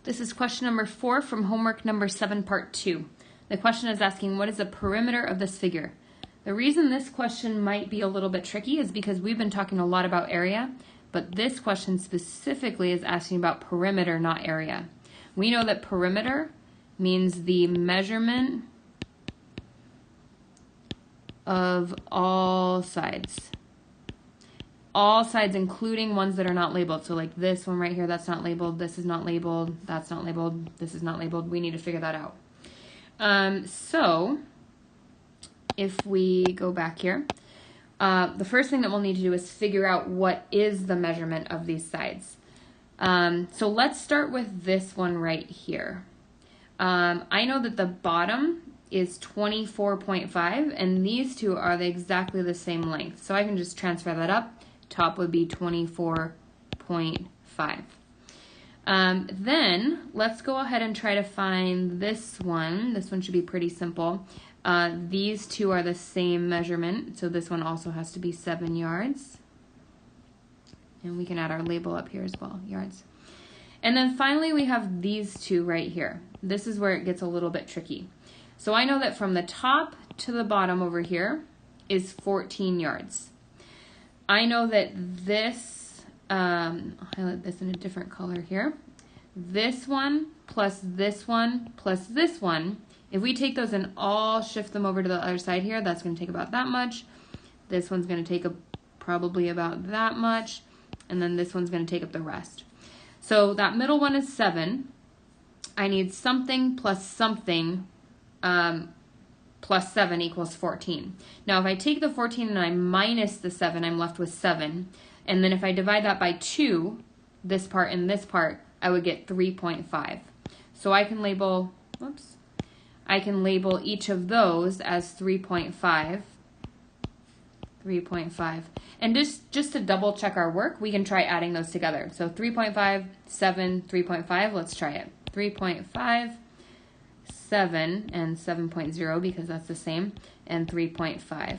This is question number 4 from homework number 7, part 2. The question is asking, what is the perimeter of this figure? The reason this question might be a little bit tricky is because we've been talking a lot about area, but this question specifically is asking about perimeter, not area. We know that perimeter means the measurement of all sides. All sides, including ones that are not labeled. So like this one right here, that's not labeled, this is not labeled, that's not labeled, this is not labeled. We need to figure that out. So if we go back here, the first thing that we'll need to do is figure out what is the measurement of these sides. So let's start with this one right here. I know that the bottom is 24.5 and these two are exactly the same length. So I can just transfer that up. Top would be 24.5. Then let's go ahead and try to find this one. This one should be pretty simple. These two are the same measurement, so this one also has to be 7 yards. And we can add our label up here as well, yards. And then finally we have these two right here. This is where it gets a little bit tricky. So I know that from the top to the bottom over here is 14 yards. I know that this, I'll highlight this in a different color here. This one plus this one plus this one, if we take those and all shift them over to the other side here, that's going to take about that much. This one's going to take probably about that much. And then this one's going to take up the rest. So that middle one is 7. I need something plus something plus 7 equals 14. Now if I take the 14 and I minus the 7, I'm left with 7. And then if I divide that by 2, this part and this part, I would get 3.5. So I can label, I can label each of those as 3.5. 3.5. And just to double check our work, we can try adding those together. So 3.5, 7, 3.5, let's try it. 3.5, 7, and 7.0 because that's the same, and 3.5.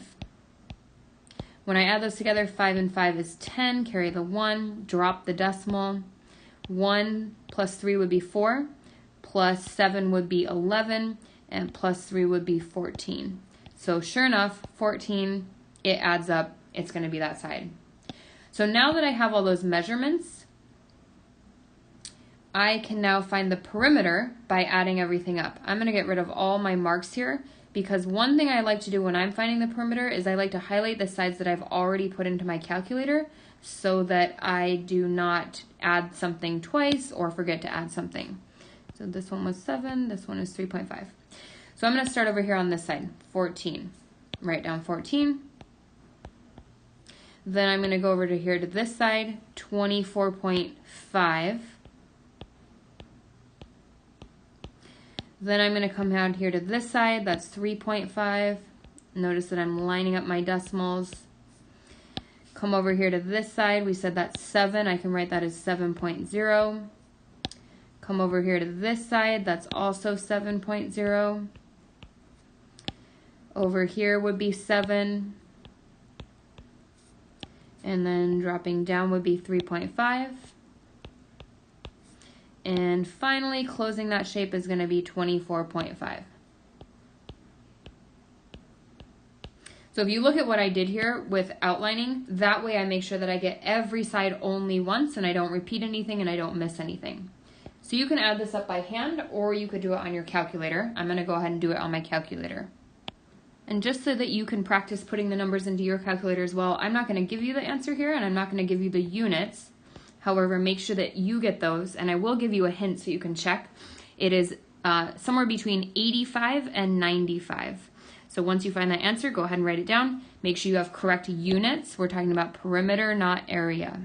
When I add those together, 5 and 5 is 10, carry the 1, drop the decimal. 1 plus 3 would be 4, plus 7 would be 11, and plus 3 would be 14. So sure enough, 14, it adds up, it's going to be that side. So now that I have all those measurements, I can now find the perimeter by adding everything up. I'm going to get rid of all my marks here because one thing I like to do when I'm finding the perimeter is I like to highlight the sides that I've already put into my calculator so that I do not add something twice or forget to add something. So this one was 7, this one is 3.5. So I'm going to start over here on this side, 14. Write down 14. Then I'm going to go over to here to this side, 24.5. Then I'm going to come down here to this side, that's 3.5. Notice that I'm lining up my decimals. Come over here to this side, we said that's 7, I can write that as 7.0. Come over here to this side, that's also 7.0. Over here would be 7. And then dropping down would be 3.5. And finally, closing that shape is going to be 24.5. So if you look at what I did here with outlining, that way I make sure that I get every side only once and I don't repeat anything and I don't miss anything. So you can add this up by hand or you could do it on your calculator. I'm going to go ahead and do it on my calculator. And just so that you can practice putting the numbers into your calculator as well, I'm not going to give you the answer here and I'm not going to give you the units. However, make sure that you get those, and I will give you a hint so you can check. It is somewhere between 85 and 95. So once you find that answer, go ahead and write it down. Make sure you have correct units. We're talking about perimeter, not area.